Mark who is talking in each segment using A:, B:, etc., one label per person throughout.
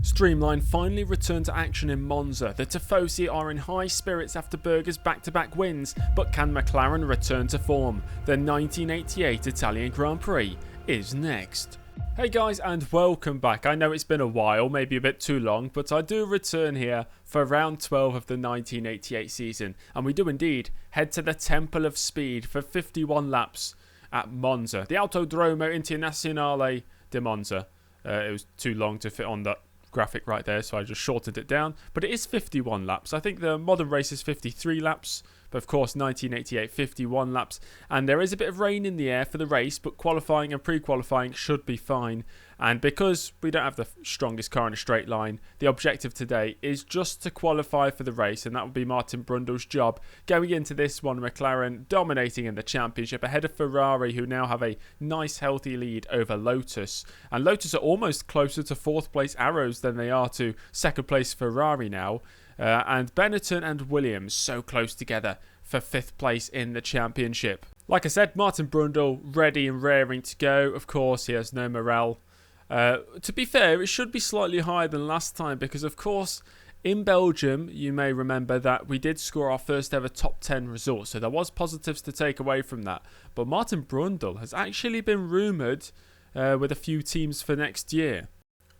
A: Streamline finally returned to action in Monza. The Tifosi are in high spirits after Berger's back-to-back wins, but can McLaren return to form? The 1988 Italian Grand Prix is next. Hey guys, and welcome back. I know it's been a while, maybe a bit too long, but I do return here for round 12 of the 1988 season, and we do indeed head to the Temple of Speed for 51 laps at Monza. The Autodromo Internazionale di Monza. It was too long to fit on that graphic right there, so I just shortened it down, but it is 51 laps. I think the modern race is 53 laps, but of course 1988 51 laps, and there is a bit of rain in the air for the race, but qualifying and pre-qualifying should be fine. And because we don't have the strongest car in a straight line, the objective today is just to qualify for the race, and that will be Martin Brundle's job. Going into this one, McLaren dominating in the championship ahead of Ferrari, who now have a nice healthy lead over Lotus. And Lotus are almost closer to 4th place Arrows than they are to 2nd place Ferrari now. And Benetton and Williams so close together for 5th place in the championship. Like I said, Martin Brundle ready and raring to go. Of course, he has no morale. To be fair, it should be slightly higher than last time because, of course, in Belgium, you may remember that we did score our first ever top 10 result, so there was positives to take away from that. But Martin Brundle has actually been rumoured with a few teams for next year.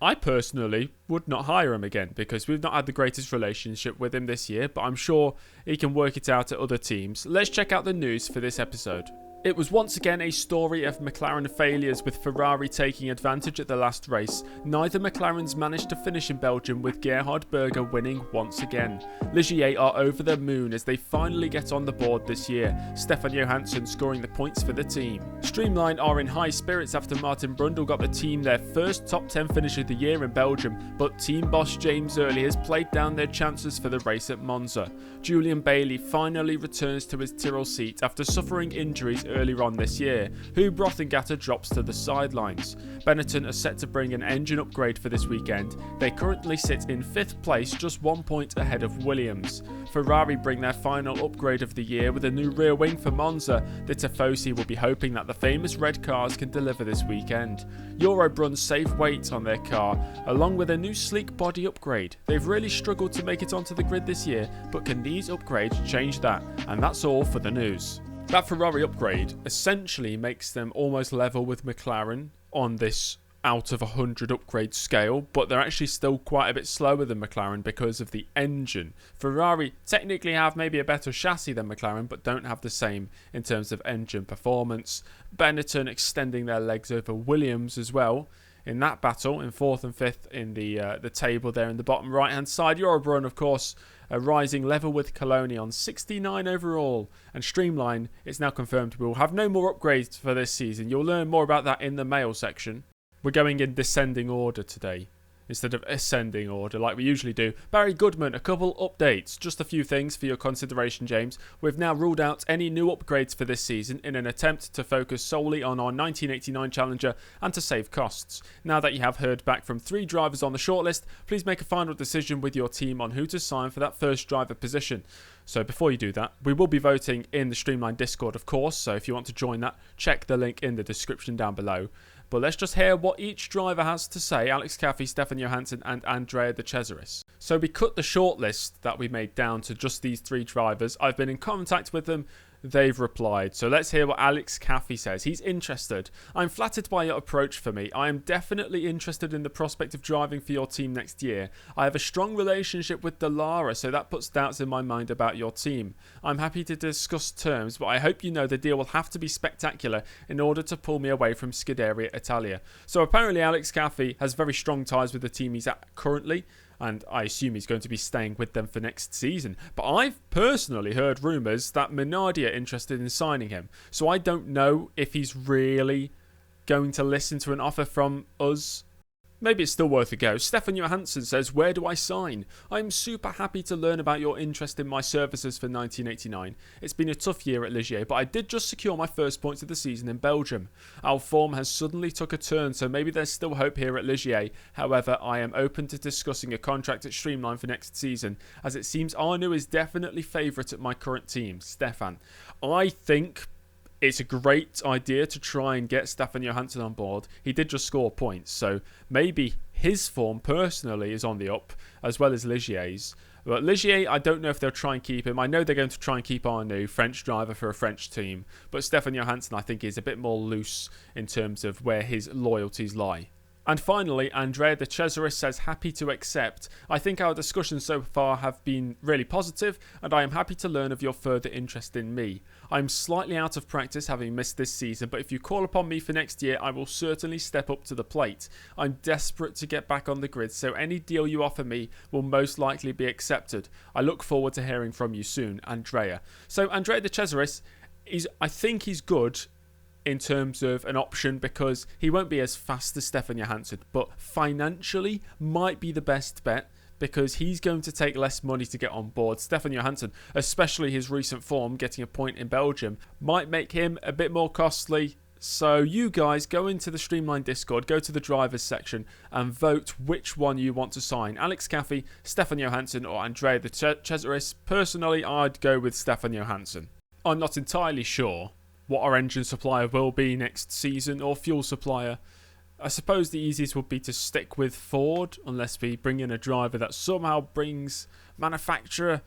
A: I personally would not hire him again because we've not had the greatest relationship with him this year, but I'm sure he can work it out at other teams. Let's check out the news for this episode. It was once again a story of McLaren failures, with Ferrari taking advantage at the last race. Neither McLarens managed to finish in Belgium, with Gerhard Berger winning once again. Ligier are over the moon as they finally get on the board this year, Stefan Johansson scoring the points for the team. Streamline are in high spirits after Martin Brundle got the team their first top 10 finish of the year in Belgium, but team boss James Early has played down their chances for the race at Monza. Julian Bailey finally returns to his Tyrrell seat after suffering injuries earlier on this year. Huub Rothengatter drops to the sidelines. Benetton are set to bring an engine upgrade for this weekend. They currently sit in 5th place, just 1 point ahead of Williams. Ferrari bring their final upgrade of the year with a new rear wing for Monza. The Tifosi will be hoping that the famous red cars can deliver this weekend. Eurobrunn save weight on their car, along with a new sleek body upgrade. They've really struggled to make it onto the grid this year, but can these upgrades change that? And that's all for the news. That Ferrari upgrade essentially makes them almost level with McLaren on this out of 100 upgrade scale, but they're actually still quite a bit slower than McLaren because of the engine. Ferrari technically have maybe a better chassis than McLaren, but don't have the same in terms of engine performance. Benetton extending their legs over Williams as well in that battle, in 4th and 5th in the table there in the bottom right hand side. Eurobrunn, of course, rising level with Coloni on 69 overall, and Streamline, it's now confirmed we will have no more upgrades for this season. You'll learn more about that in the mail section. We're going in descending order today instead of ascending order like we usually do. Barry Goodman, a couple updates. Just a few things for your consideration, James. We've now ruled out any new upgrades for this season in an attempt to focus solely on our 1989 Challenger and to save costs. Now that you have heard back from 3 drivers on the shortlist, please make a final decision with your team on who to sign for that first driver position. So before you do that, we will be voting in the Streamline Discord, of course, so if you want to join that, check the link in the description down below. But let's just hear what each driver has to say. Alex Caffey, Stefan Johansson and Andrea De Cesaris. So we cut the shortlist that we made down to just these 3 drivers. I've been in contact with them. They've replied. So let's hear what Alex Caffey says. He's interested. I'm flattered by your approach for me. I am definitely interested in the prospect of driving for your team next year. I have a strong relationship with Dallara, so that puts doubts in my mind about your team. I'm happy to discuss terms, but I hope you know the deal will have to be spectacular in order to pull me away from Scuderia Italia. So apparently Alex Caffey has very strong ties with the team he's at currently, and I assume he's going to be staying with them for next season. But I've personally heard rumours that Minardi are interested in signing him. So I don't know if he's really going to listen to an offer from us. Maybe it's still worth a go. Stefan Johansson says, where do I sign? I'm super happy to learn about your interest in my services for 1989. It's been a tough year at Ligier, but I did just secure my first points of the season in Belgium. Our form has suddenly took a turn, so maybe there's still hope here at Ligier. However, I am open to discussing a contract at Streamline for next season, as it seems Arnaud is definitely favourite at my current team. Stefan, I think it's a great idea to try and get Stefan Johansson on board. He did just score points, so maybe His form personally is on the up, as well as Ligier's. But Ligier, I don't know if they'll try and keep him. I know they're going to try and keep our new French driver for a French team. But Stefan Johansson, I think, is a bit more loose in terms of where his loyalties lie. And finally, Andrea de Cesaris says happy to accept. I think our discussions so far have been really positive, and I am happy to learn of your further interest in me. I am slightly out of practice having missed this season, but if you call upon me for next year, I will certainly step up to the plate. I'm desperate to get back on the grid, so any deal you offer me will most likely be accepted. I look forward to hearing from you soon, Andrea. So Andrea de Cesaris, I think he's good in terms of an option because he won't be as fast as Stefan Johansson, but financially might be the best bet because he's going to take less money to get on board. Stefan Johansson, especially his recent form, getting a point in Belgium, might make him a bit more costly. So you guys go into the Streamline Discord, go to the drivers section and vote which one you want to sign. Alex Caffey, Stefan Johansson or Andrea de Cesaris. Personally, I'd go with Stefan Johansson. I'm not entirely sure what our engine supplier will be next season or fuel supplier. I suppose the easiest would be to stick with Ford unless we bring in a driver that somehow brings manufacturer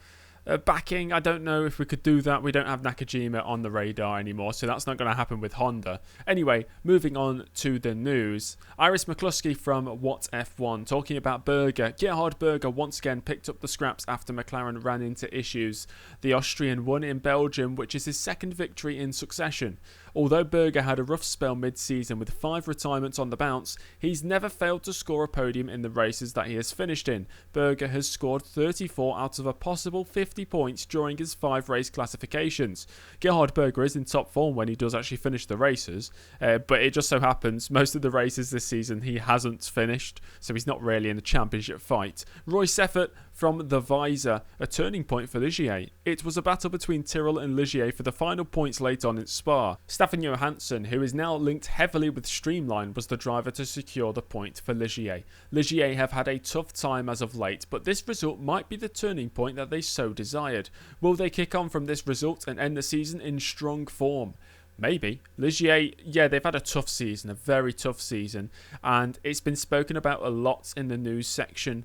A: backing. I don't know if we could do that. We don't have Nakajima on the radar anymore, so that's not going to happen with Honda. Anyway, moving on to the news. Iris McCluskey from What F1 talking about Berger. Gerhard Berger once again picked up the scraps after McLaren ran into issues. The Austrian won in Belgium, which is his second victory in succession. Although Berger had a rough spell mid-season with 5 retirements on the bounce, he's never failed to score a podium in the races that he has finished in. Berger has scored 34 out of a possible 50 points during his 5 race classifications. Gerhard Berger is in top form when he does actually finish the races, but it just so happens most of the races this season he hasn't finished, so he's not really in the championship fight. Roy Seffert from the Visor, a turning point for Ligier. It was a battle between Tyrrell and Ligier for the final points late on in Spa. Stefan Johansson, who is now linked heavily with Streamline, was the driver to secure the point for Ligier. Ligier have had a tough time as of late, but this result might be the turning point that they so desired. Will they kick on from this result and end the season in strong form? Maybe. Ligier, yeah, they've had a tough season, a very tough season, and it's been spoken about a lot in the news section.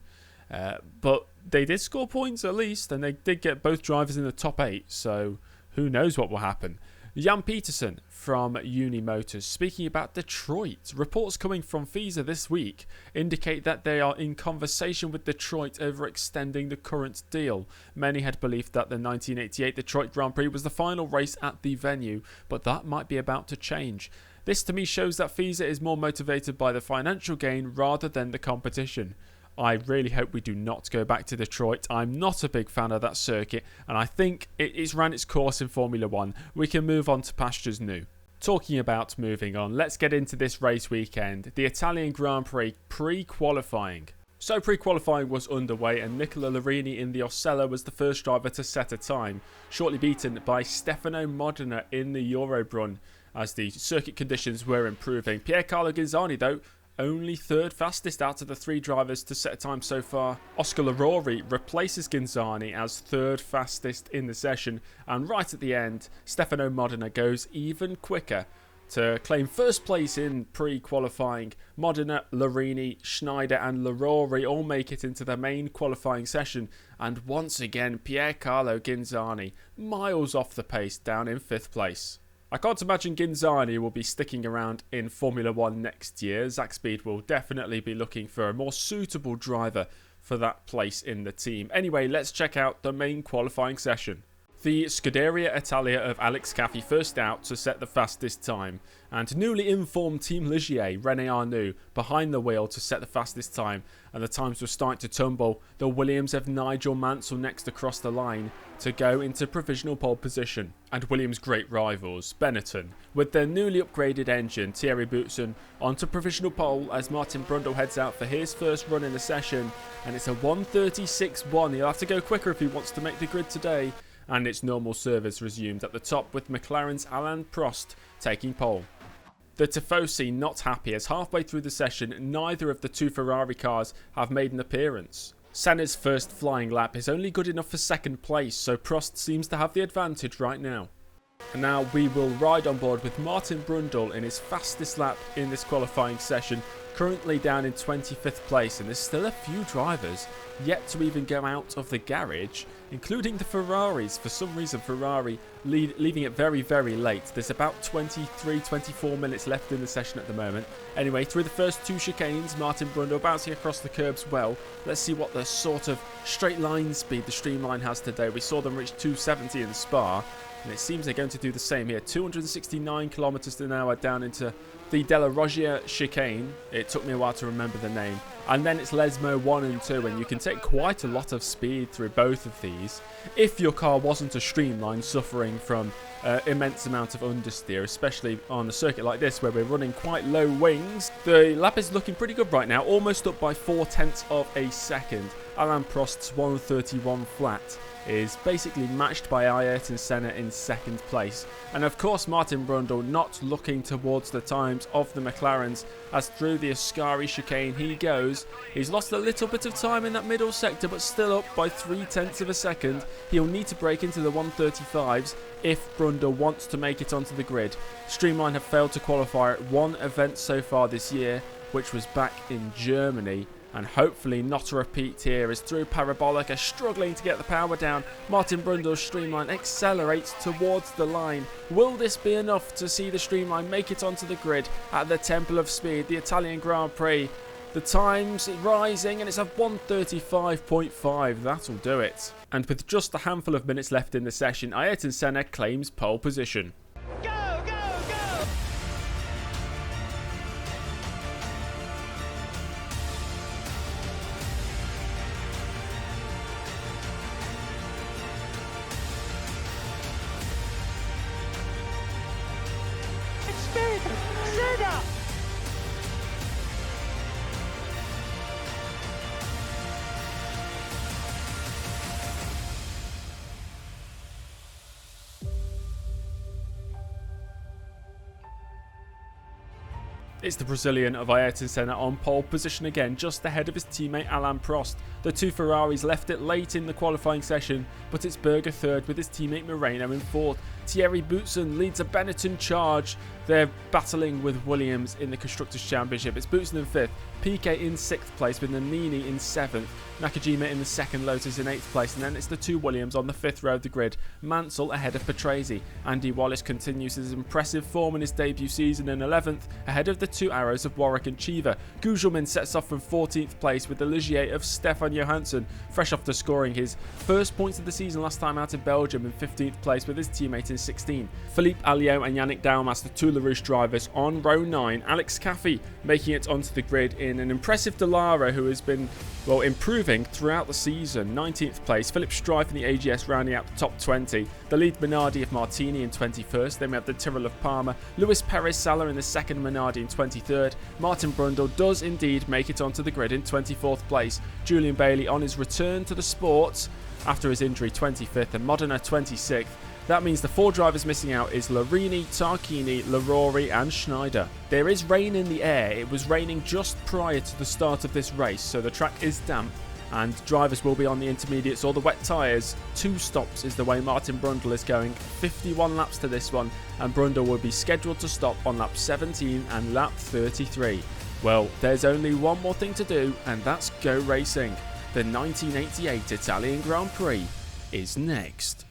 A: But they did score points at least, and they did get both drivers in the top 8, so who knows what will happen. Jan Peterson from Uni Motors speaking about Detroit. Reports coming from FISA this week indicate that they are in conversation with Detroit over extending the current deal. Many had believed that the 1988 Detroit Grand Prix was the final race at the venue, but that might be about to change. This to me shows that FISA is more motivated by the financial gain rather than the competition. I really hope we do not go back to Detroit. I'm not a big fan of that circuit, and I think it's ran its course in Formula 1. We can move on to pastures new. Talking about moving on, let's get into this race weekend, the Italian Grand Prix pre-qualifying. So pre-qualifying was underway and Nicola Larini in the Osella was the first driver to set a time, shortly beaten by Stefano Modena in the Eurobrunn as the circuit conditions were improving. Piercarlo Ghinzani though, only 3rd fastest out of the 3 drivers to set a time so far. Oscar Larori replaces Ghinzani as 3rd fastest in the session, and right at the end, Stefano Modena goes even quicker to claim first place in pre-qualifying. Modena, Larini, Schneider and Larori all make it into the main qualifying session, and once again Piercarlo Ghinzani miles off the pace down in 5th place. I can't imagine Ghinzani will be sticking around in Formula 1 next year. Zach Speed will definitely be looking for a more suitable driver for that place in the team. Anyway, let's check out the main qualifying session. The Scuderia Italia of Alex Caffey first out to set the fastest time, and newly informed Team Ligier, René Arnoux, behind the wheel to set the fastest time, and the times were starting to tumble. The Williams have Nigel Mansell next across the line to go into provisional pole position, and Williams' great rivals, Benetton, with their newly upgraded engine, Thierry Boutsen, onto provisional pole as Martin Brundle heads out for his first run in the session, and it's a 1:36.1. He'll have to go quicker if he wants to make the grid today. And its normal service resumed at the top with McLaren's Alain Prost taking pole. The Tifosi not happy as halfway through the session neither of the 2 Ferrari cars have made an appearance. Senna's first flying lap is only good enough for 2nd place, so Prost seems to have the advantage right now. And now we will ride on board with Martin Brundle in his fastest lap in this qualifying session, currently down in 25th place, and there's still a few drivers yet to even go out of the garage, including the Ferraris. For some reason, Ferrari leaving it very, very late. There's about 23-24 minutes left in the session at the moment. Anyway, through the first 2 chicanes, Martin Brundle bouncing across the curbs well. Let's see what the sort of straight line speed the Streamline has today. We saw them reach 270 in Spa, and it seems they're going to do the same here. 269 kilometers an hour down into the Della Roggia chicane. It took me a while to remember the name. And then it's Lesmo 1 and 2, and you can take quite a lot of speed through both of these if your car wasn't a Streamline suffering from immense amount of understeer, especially on a circuit like this where we're running quite low wings. The lap is looking pretty good right now, almost up by 0.4 of a second. Alain Prost's 1:31 flat is basically matched by Ayrton Senna in second place. And of course Martin Brundle not looking towards the times of the McLarens, as through the Ascari chicane he goes. He's lost a little bit of time in that middle sector, but still up by 0.3 of a second. He'll need to break into the 1:35s if Brundle wants to make it onto the grid. Streamline have failed to qualify at one event so far this year, which was back in Germany. And hopefully not a repeat here, as through Parabolica, struggling to get the power down, Martin Brundle's Streamline accelerates towards the line. Will this be enough to see the Streamline make it onto the grid at the Temple of Speed, the Italian Grand Prix? The time's rising, and it's a 1:35.5. That'll do it. And with just a handful of minutes left in the session, Ayrton Senna claims pole position. It's the Brazilian of Ayrton Senna on pole position again, just ahead of his teammate Alain Prost. The 2 Ferraris left it late in the qualifying session, but it's Berger third with his teammate Moreno in fourth. Thierry Boutsen leads a Benetton charge. They're battling with Williams in the Constructors' Championship. It's Boutsen in fifth, Piquet in sixth place with Nannini in seventh, Nakajima in the second, Lotus in eighth place, and then it's the 2 Williams on the fifth row of the grid. Mansell ahead of Patrese. Andy Wallace continues his impressive form in his debut season in 11th, ahead of the 2 Arrows of Warwick and Cheever. Gugelmin sets off from 14th place with the Ligier of Stefan Johansson, fresh after scoring his first points of the season last time out in Belgium, in 15th place with his teammate in 16. Philippe Alliot and Yannick Dalmas, the 2 LaRouche drivers, on row 9. Alex Caffey making it onto the grid in an impressive Dallara, who has been, well, improving throughout the season. 19th place, Philip Strife in the AGS rounding out the top 20. The lead Minardi of Martini in 21st. Then we have the Tyrrell of Parma. Luis Perez Sala in the second, Minardi in 23rd. Martin Brundle does indeed make it onto the grid in 24th place. Julian Bailey on his return to the sport after his injury, 25th, and Modena 26th. That means the 4 drivers missing out is Larini, Tarquini, Larori and Schneider. There is rain in the air. It was raining just prior to the start of this race, so the track is damp and drivers will be on the intermediates or the wet tyres. 2 stops is the way Martin Brundle is going. 51 laps to this one, and Brundle will be scheduled to stop on lap 17 and lap 33. Well, there's only one more thing to do, and that's go racing. The 1988 Italian Grand Prix is next.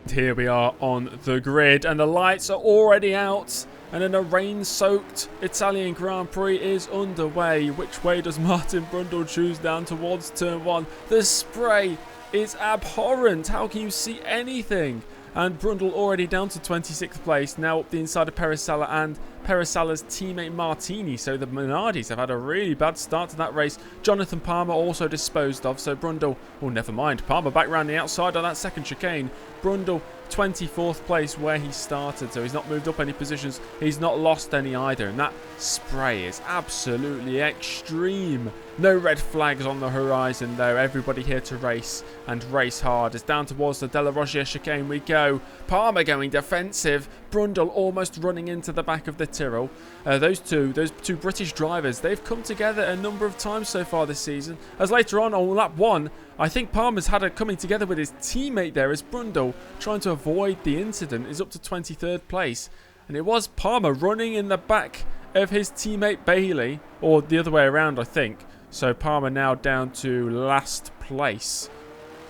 A: Here we are on the grid, and the lights are already out, and then a rain-soaked Italian Grand Prix is underway. Which way does Martin Brundle choose down towards turn 1? The spray is abhorrent. How can you see anything? And Brundle already down to 26th place, now up the inside of Perez Sala and Perez Sala's teammate Martini. So the Minardis have had a really bad start to that race. Jonathan Palmer also disposed of, so Brundle, oh never mind, Palmer back round the outside on that second chicane. Brundle 24th place where he started, so he's not moved up any positions, he's not lost any either, and that spray is absolutely extreme. No red flags on the horizon though, everybody here to race and race hard. It's down towards the Della Roggia chicane we go. Palmer going defensive, Brundle almost running into the back of the Tyrrell. Those two British drivers, they've come together a number of times so far this season, as later on lap 1, I think Palmer's had a coming together with his teammate there, as Brundle, trying to avoid the incident, is up to 23rd place. And it was Palmer running in the back of his teammate Bailey, or the other way around, I think. So Palmer now down to last place,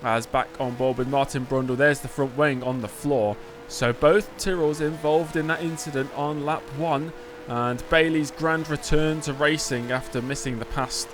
A: as back on board with Martin Brundle. There's the front wing on the floor. So both Tyrrells involved in that incident on lap 1, and Bailey's grand return to racing after missing the past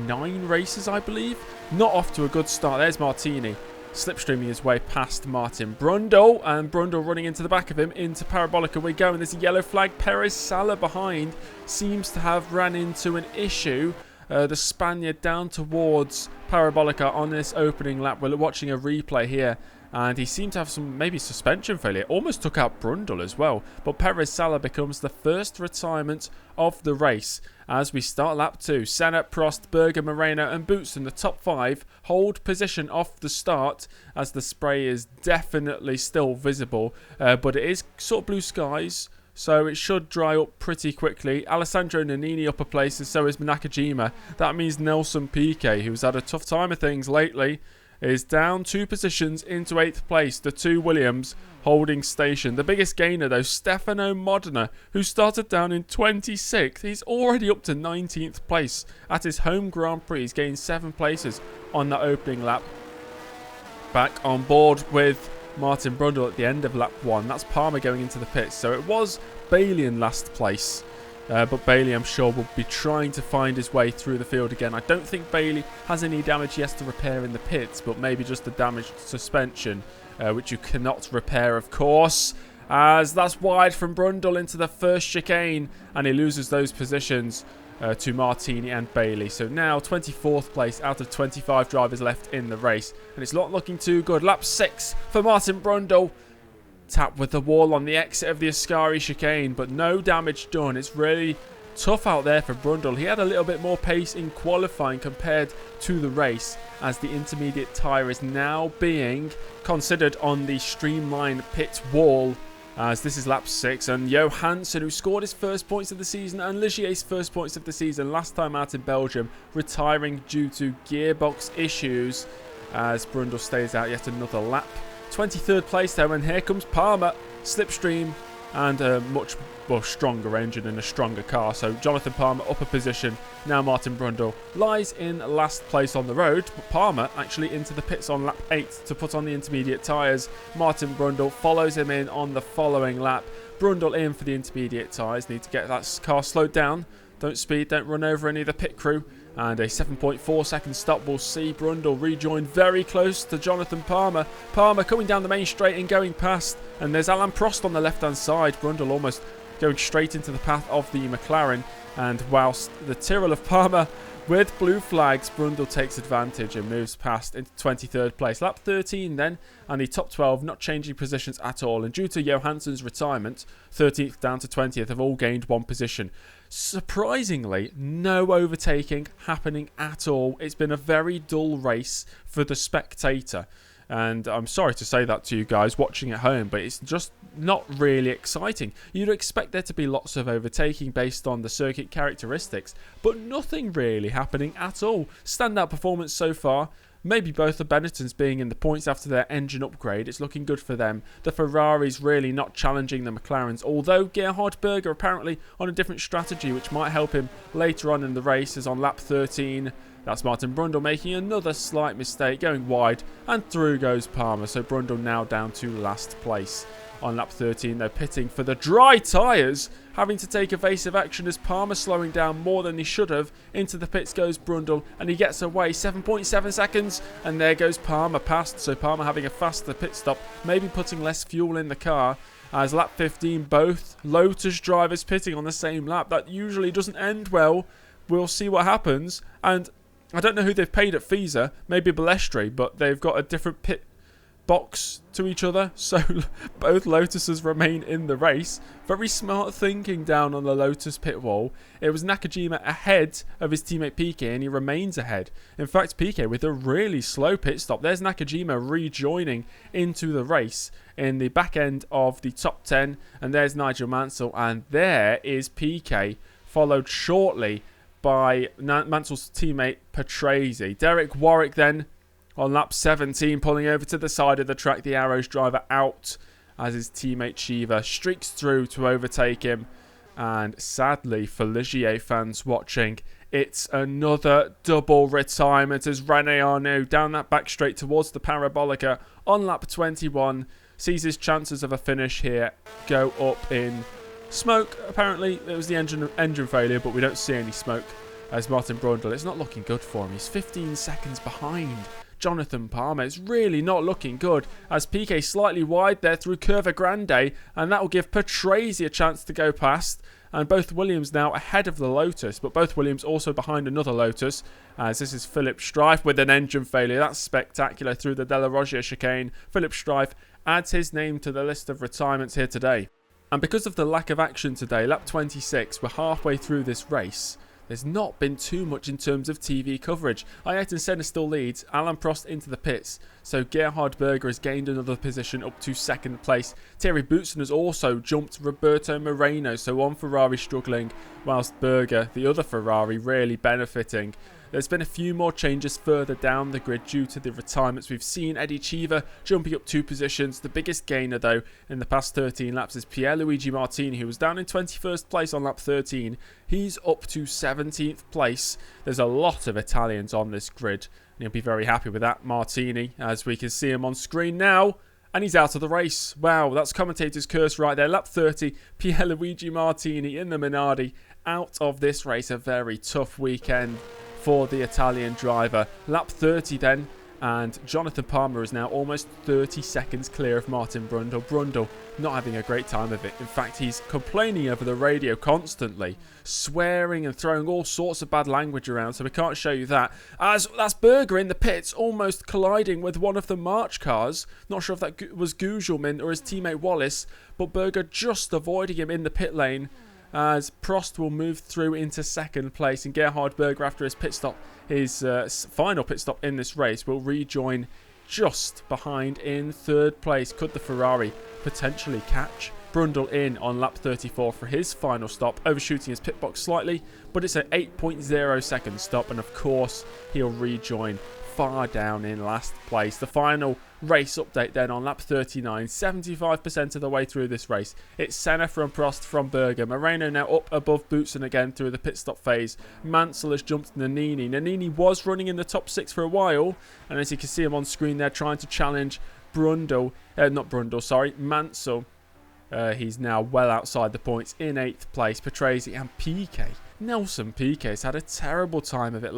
A: 9 races, I believe. Not off to a good start. There's Martini slipstreaming his way past Martin Brundle, and Brundle running into the back of him into Parabolica we go, and there's a yellow flag. Perez Sala behind seems to have ran into an issue. The Spaniard down towards Parabolica on this opening lap. We're watching a replay here, and he seemed to have some maybe suspension failure. Almost took out Brundle as well. But Perez Sala becomes the first retirement of the race as we start lap 2. Senna, Prost, Berger, Moreno and Boots in the top 5 hold position off the start, as the spray is definitely still visible. But it is sort of blue skies, so it should dry up pretty quickly. Alessandro Nannini upper places, so is Nakajima. That means Nelson Piquet, who's had a tough time of things lately, is down 2 positions into 8th place. The 2 Williams holding station. The biggest gainer though, Stefano Modena, who started down in 26th. He's already up to 19th place at his home Grand Prix. He's gained 7 places on that opening lap. Back on board with Martin Brundle at the end of lap 1. That's Palmer going into the pits. So it was Bailey in last place. But Bailey, I'm sure, will be trying to find his way through the field again. I don't think Bailey has any damage he has to repair in the pits, but maybe just the damaged suspension, which you cannot repair, of course. As that's wide from Brundle into the first chicane, and he loses those positions to Martini and Bailey. So now 24th place out of 25 drivers left in the race, and it's not looking too good. Lap 6 for Martin Brundle. Tap with the wall on the exit of the Ascari chicane, but no damage done. It's really tough out there for Brundle. He had a little bit more pace in qualifying compared to the race, as the intermediate tyre is now being considered on the Streamline pit wall, as this is lap 6. And Johansson, who scored his first points of the season and Ligier's first points of the season last time out in Belgium, retiring due to gearbox issues, as Brundle stays out yet another lap. 23rd place though, and here comes Palmer, slipstream, and a much stronger engine and a stronger car. So Jonathan Palmer upper position. Now Martin Brundle lies in last place on the road, but Palmer actually into the pits on lap 8 to put on the intermediate tyres. Martin Brundle follows him in on the following lap. Brundle in for the intermediate tyres. Need to get that car slowed down. Don't speed, don't run over any of the pit crew. And a 7.4 second stop will see Brundle rejoin very close to Jonathan Palmer. Palmer coming down the main straight and going past. And there's Alain Prost on the left-hand side. Brundle almost going straight into the path of the McLaren. And whilst the Tyrrell of Palmer with blue flags, Brundle takes advantage and moves past into 23rd place. Lap 13 then, and the top 12 not changing positions at all. And due to Johansson's retirement, 13th down to 20th have all gained 1 position. Surprisingly, no overtaking happening at all. It's been a very dull race for the spectator. And I'm sorry to say that to you guys watching at home, but it's just not really exciting. You'd expect there to be lots of overtaking based on the circuit characteristics, but nothing really happening at all. Standout performance so far. Maybe both the Benettons being in the points after their engine upgrade. It's looking good for them. The Ferraris really not challenging the McLarens, although Gerhard Berger apparently on a different strategy, which might help him later on in the race, as on lap 13. That's Martin Brundle making another slight mistake, going wide, and through goes Palmer. So Brundle now down to last place. On lap 13, they're pitting for the dry tyres, having to take evasive action as Palmer slowing down more than he should have. Into the pits goes Brundle, and he gets away. 7.7 seconds, and there goes Palmer past. So Palmer having a faster pit stop, maybe putting less fuel in the car. As lap 15, both Lotus drivers pitting on the same lap. That usually doesn't end well. We'll see what happens. And I don't know who they've paid at FISA, maybe Balestri, but they've got a different pit box to each other, so both Lotuses remain in the race. Very smart thinking down on the Lotus pit wall. It was Nakajima ahead of his teammate Piquet, and he remains ahead. In fact, Piquet with a really slow pit stop. There's Nakajima rejoining into the race in the back end of the top 10, and there's Nigel Mansell, and there is Piquet, followed shortly by Mansell's teammate Patrese. Derek Warwick then on lap 17, pulling over to the side of the track. The Arrows driver out as his teammate Shiva streaks through to overtake him. And sadly for Ligier fans watching, it's another double retirement as René Arnoux down that back straight towards the Parabolica on lap 21 sees his chances of a finish here go up in smoke. Apparently it was the engine failure, but we don't see any smoke as Martin Brundle. It's not looking good for him. He's 15 seconds behind Jonathan Palmer. It's really not looking good as Piquet slightly wide there through Curva Grande, and that will give Patrese a chance to go past. And both Williams now ahead of the Lotus, but both Williams also behind another Lotus, as this is Philippe Streiff with an engine failure. That's spectacular through the De La Roggia chicane. Philippe Streiff adds his name to the list of retirements here today. And because of the lack of action today, lap 26, we're halfway through this race. There's not been too much in terms of TV coverage. Ayrton Senna still leads, Alain Prost into the pits, so Gerhard Berger has gained another position up to second place. Thierry Boutsen has also jumped Roberto Moreno, so one Ferrari struggling, whilst Berger, the other Ferrari, really benefiting. There's been a few more changes further down the grid due to the retirements. We've seen Eddie Cheever jumping up 2 positions. The biggest gainer, though, in the past 13 laps is Pierluigi Martini, who was down in 21st place on lap 13. He's up to 17th place. There's a lot of Italians on this grid, and you'll be very happy with that. Martini, as we can see him on screen now, and he's out of the race. Wow, that's commentator's curse right there. Lap 30, Pierluigi Martini in the Minardi out of this race. A very tough weekend for the Italian driver. Lap 30 then, and Jonathan Palmer is now almost 30 seconds clear of Martin Brundle. Brundle not having a great time of it. In fact, he's complaining over the radio constantly, swearing and throwing all sorts of bad language around, so we can't show you that. As that's Berger in the pits, almost colliding with one of the March cars. Not sure if that was Gugelmin or his teammate Wallace, but Berger just avoiding him in the pit lane, as Prost will move through into second place, and Gerhard Berger, after his pit stop, his final pit stop in this race, will rejoin just behind in third place. Could the Ferrari potentially catch Brundle in on lap 34 for his final stop, overshooting his pit box slightly, but it's an 8.0 second stop, and of course he'll rejoin far down in last place. The final race update then on lap 39, 75% of the way through this race. It's Senna from Prost from Berger. Moreno now up above Boutsen again through the pit stop phase. Mansell has jumped Nannini. Nannini was running in the top 6 for a while, and as you can see him on screen there trying to challenge Mansell. He's now well outside the points in 8th place. Patrese and Piquet. Nelson Piquet has had a terrible time of it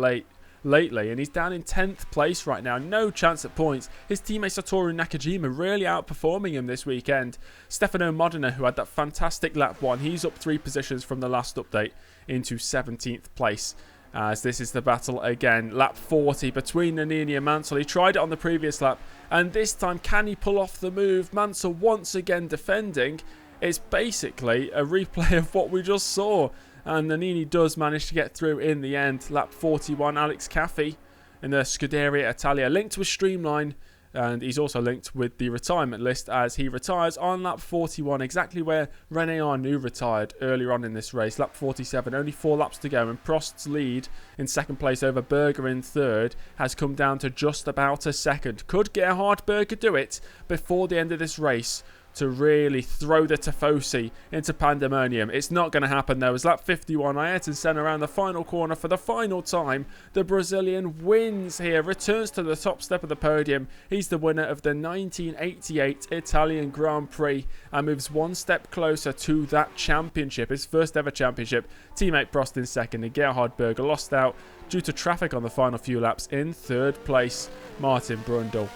A: lately, and he's down in 10th place right now. No chance at points. His teammate Satoru Nakajima really outperforming him this weekend. Stefano Modena, who had that fantastic lap 1, he's up 3 positions from the last update into 17th place. As this is the battle again. Lap 40 between Nannini and Mansell. He tried it on the previous lap, and this time can he pull off the move? Mansell once again defending. It's basically a replay of what we just saw, and Nannini does manage to get through in the end. Lap 41, Alex Caffey in the Scuderia Italia, linked with Streamline, and he's also linked with the retirement list as he retires on lap 41, exactly where René Arnoux retired earlier on in this race. Lap 47, only 4 laps to go, and Prost's lead in second place over Berger in third has come down to just about a second. Could Gerhard Berger do it before the end of this race to really throw the Tifosi into pandemonium? It's not going to happen though, as lap 51, Ayrton Senna around the final corner for the final time. The Brazilian wins here, returns to the top step of the podium. He's the winner of the 1988 Italian Grand Prix and moves 1 step closer to that championship, his first ever championship. Teammate Prost in second, and Gerhard Berger lost out due to traffic on the final few laps in third place. Martin Brundle,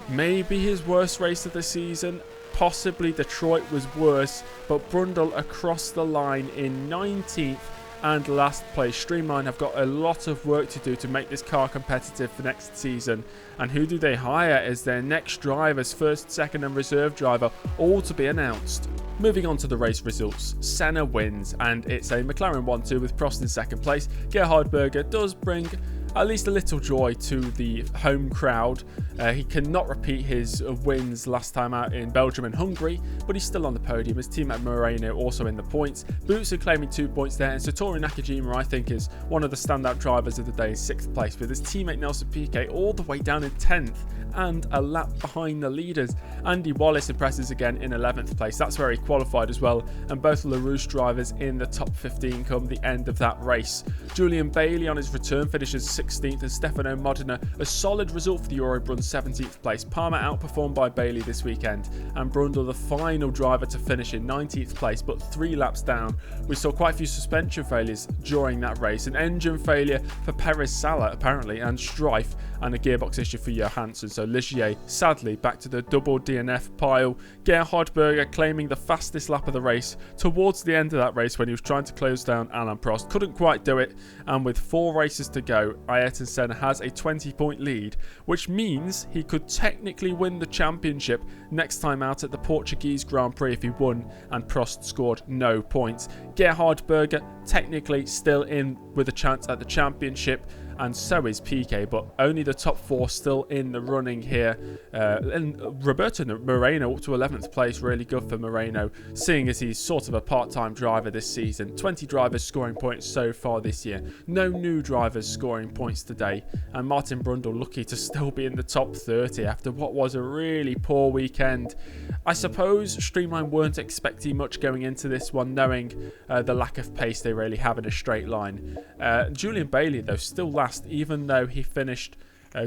A: maybe his worst race of the season. Possibly Detroit was worse, but Brundle across the line in 19th and last place. Streamline have got a lot of work to do to make this car competitive for next season. And who do they hire as their next drivers? First, second and reserve driver, all to be announced. Moving on to the race results, Senna wins, and it's a McLaren 1-2 with Prost in second place. Gerhard Berger does bring at least a little joy to the home crowd. He cannot repeat his wins last time out in Belgium and Hungary, but he's still on the podium. His teammate Moreno also in the points. Boots are claiming 2 points there, and Satoru Nakajima, I think, is one of the standout drivers of the day in 6th place, with his teammate Nelson Piquet all the way down in 10th and a lap behind the leaders. Andy Wallace impresses again in 11th place. That's where he qualified as well, and both LaRouche drivers in the top 15 come the end of that race. Julian Bailey on his return finishes 16th, and Stefano Modena, a solid result for the Eurobrunn, 17th place. Palmer outperformed by Bailey this weekend, and Brundle the final driver to finish in 19th place, but 3 laps down. We saw quite a few suspension failures during that race, an engine failure for Perez Sala apparently, and strife, and a gearbox issue for Johansson. So Ligier sadly back to the double DNF pile. Gerhard Berger claiming the fastest lap of the race towards the end of that race when he was trying to close down Alain Prost. Couldn't quite do it, and with 4 races to go, Ayrton Senna has a 20-point lead, which means he could technically win the championship next time out at the Portuguese Grand Prix if he won and Prost scored no points. Gerhard Berger technically still in with a chance at the championship, and so is Piquet, but only the top 4 still in the running here. And Roberto Moreno up to 11th place, really good for Moreno, seeing as he's sort of a part-time driver this season. 20 drivers scoring points so far this year. No new drivers scoring points today, and Martin Brundle lucky to still be in the top 30 after what was a really poor weekend. I suppose Streamline weren't expecting much going into this one, knowing the lack of pace they really have in a straight line. Julian Bailey, though, still last, even though he finished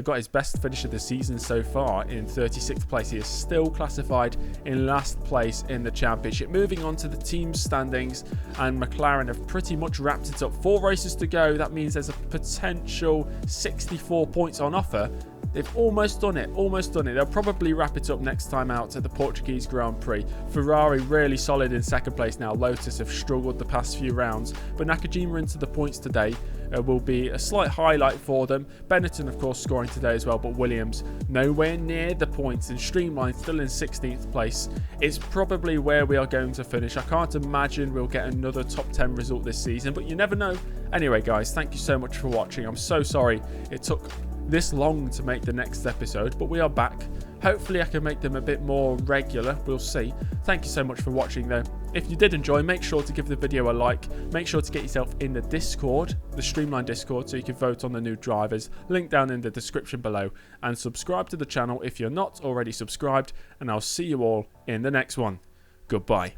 A: got his best finish of the season so far in 36th place. He is still classified in last place in the championship. Moving on to the team standings, and McLaren have pretty much wrapped it up. 4 races to go. That means there's a potential 64 points on offer. They've almost done it, They'll probably wrap it up next time out at the Portuguese Grand Prix. Ferrari really solid in 2nd place now. Lotus have struggled the past few rounds, but Nakajima into the points today will be a slight highlight for them. Benetton, of course, scoring today as well, but Williams nowhere near the points, and Streamline still in 16th place. It's probably where we are going to finish. I can't imagine we'll get another top 10 result this season, but you never know. Anyway, guys, thank you so much for watching. I'm so sorry it took this long to make the next episode, but we are back. Hopefully I can make them a bit more regular, we'll see. Thank you so much for watching though. If you did enjoy, make sure to give the video a like. Make sure to get yourself in the Discord, the Streamline Discord, so you can vote on the new drivers. Link down in the description below, and subscribe to the channel if you're not already subscribed, and I'll see you all in the next one. Goodbye.